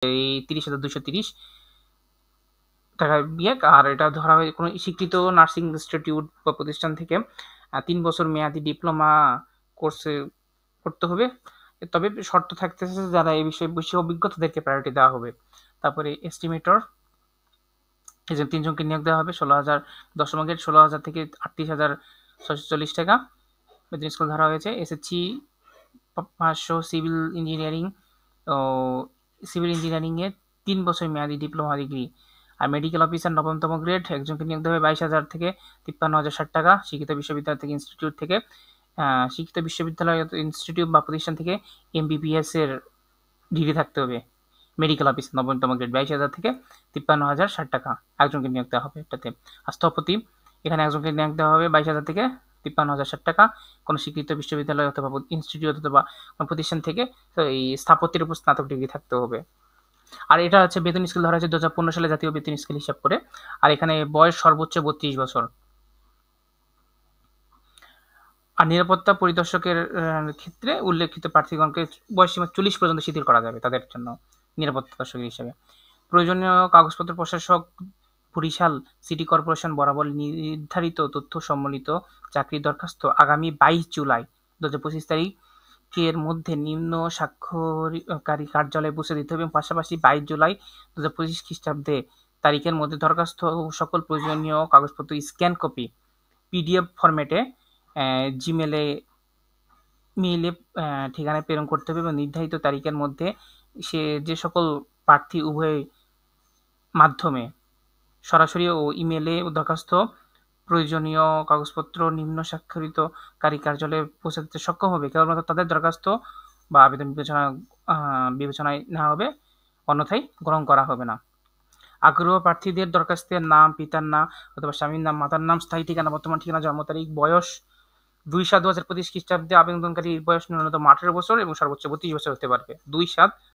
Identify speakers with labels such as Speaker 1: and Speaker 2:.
Speaker 1: এই 30,230 টাকা বিয়ে। আর এটা ধরা হয় কোনো স্বীকৃত নার্সিং ইনস্টিটিউট বা প্রতিষ্ঠান থেকে 3 বছর মেয়াদি ডিপ্লোমা কোর্সে করতে হবে। তবে শর্ত থাকতেছে যারা এই বিষয়ে বেশি অভিজ্ঞতাদেরকে প্রায়োরিটি দেওয়া হবে। তারপরে এস্টিমেটর এই যে 3 জনকে নিয়োগ দেওয়া হবে। 16,000 দশম গ্রেড 16,000 থেকে 38,640 টাকা বেতন স্কেল ধরা হয়েছে। এসএসসি 500 সিভিল ইঞ্জিনিয়ারিং ও সিভিল ইঞ্জিনিয়ারিংয়ে 3 বছর মেয়াদি ডিপ্লোমা ডিগ্রি। আর মেডিকেল অফিসার 9তম গ্রেড একজনকে নিয়োগ দেওয়া হবে 22,000 থেকে 53,060 টাকা। শিক্ষিত বিশ্ববিদ্যালয় থেকে ইনস্টিটিউট থেকে শিক্ষিত বিশ্ববিদ্যালয় ইনস্টিটিউট বা প্রতিষ্ঠান থেকে এমবিবিএস এর ডিগ্রি থাকতে হবে। মেডিকেল অফিসার 9তম গ্রেড 22,000 থেকে 53,060 টাকা একজনকে নিয়োগ দেওয়া হবে এটাতে। আর স্থপতি এখানে একজনকে নিয়োগ দেওয়া হবে 22,000 থেকে 53,060 টাকা। কোনো স্বীকৃত বিশ্ববিদ্যালয় অথবা ইনস্টিটিউট অথবা কোনো প্রতিষ্ঠান থেকে তো এই স্থাপত্যের উপর স্নাতক ডিগ্রি থাকতে হবে। আর এটা হচ্ছে বেতন স্কেল ধরা হয়েছে 2015 সালে জাতীয় বেতন স্কেল হিসাব করে। আর এখানে বয়স সর্বোচ্চ 32 বছর। আর নিরাপত্তা পরিদর্শকের ক্ষেত্রে উল্লেখিত প্রার্থীগণকে বয়সসীমা 40 পর্যন্ত শিথিল করা যাবে তাদের জন্য নিরাপত্তা দর্শক হিসেবে। প্রয়োজনীয় কাগজপত্র প্রশাসক বরিশাল সিটি কর্পোরেশন বরাবর নির্ধারিত তথ্য সম্বলিত চাকরির দরখাস্ত আগামী 22 জুলাই 2025 তারিখের মধ্যে নিম্ন স্বাক্ষরকারী কার্যালয়ে পৌঁছে দিতে হবে এবং পাশাপাশি 22 জুলাই 2025 খ্রিস্টাব্দে তারিখের মধ্যে দরখাস্ত ও সকল প্রয়োজনীয় কাগজপত্র স্ক্যান কপি পিডিএফ ফরম্যাটে জিমেলে মেইলে ঠিকানায় প্রেরণ করতে হবে এবং নির্ধারিত তারিখের মধ্যে যে সকল প্রার্থী উভয় মাধ্যমে সরাসরি ও ইমেলে দরখাস্ত প্রয়োজনীয় কাগজপত্র নিম্ন স্বাক্ষরিতকারী কার্যালয়ে পৌঁছে দিতে সক্ষম হবে কেবলমাত্র তাদের দরখাস্ত বা আবেদন বিবেচনায় নেওয়া হবে, অন্যথায় গ্রহণ করা হবে না। আগ্রহ প্রার্থীদের দরখাস্তের নাম, পিতার নাম অথবা স্বামীর নাম, মাতার নাম, স্থায়ী ঠিকানা, বর্তমান ঠিকানা, জন্ম তারিখ, বয়স 2/7/2025 খ্রিস্টাব্দে আবেদনকারীর বয়স ন্যূনতম 18 বছর এবং সর্বোচ্চ 32 বছর হতে পারবে। 2/7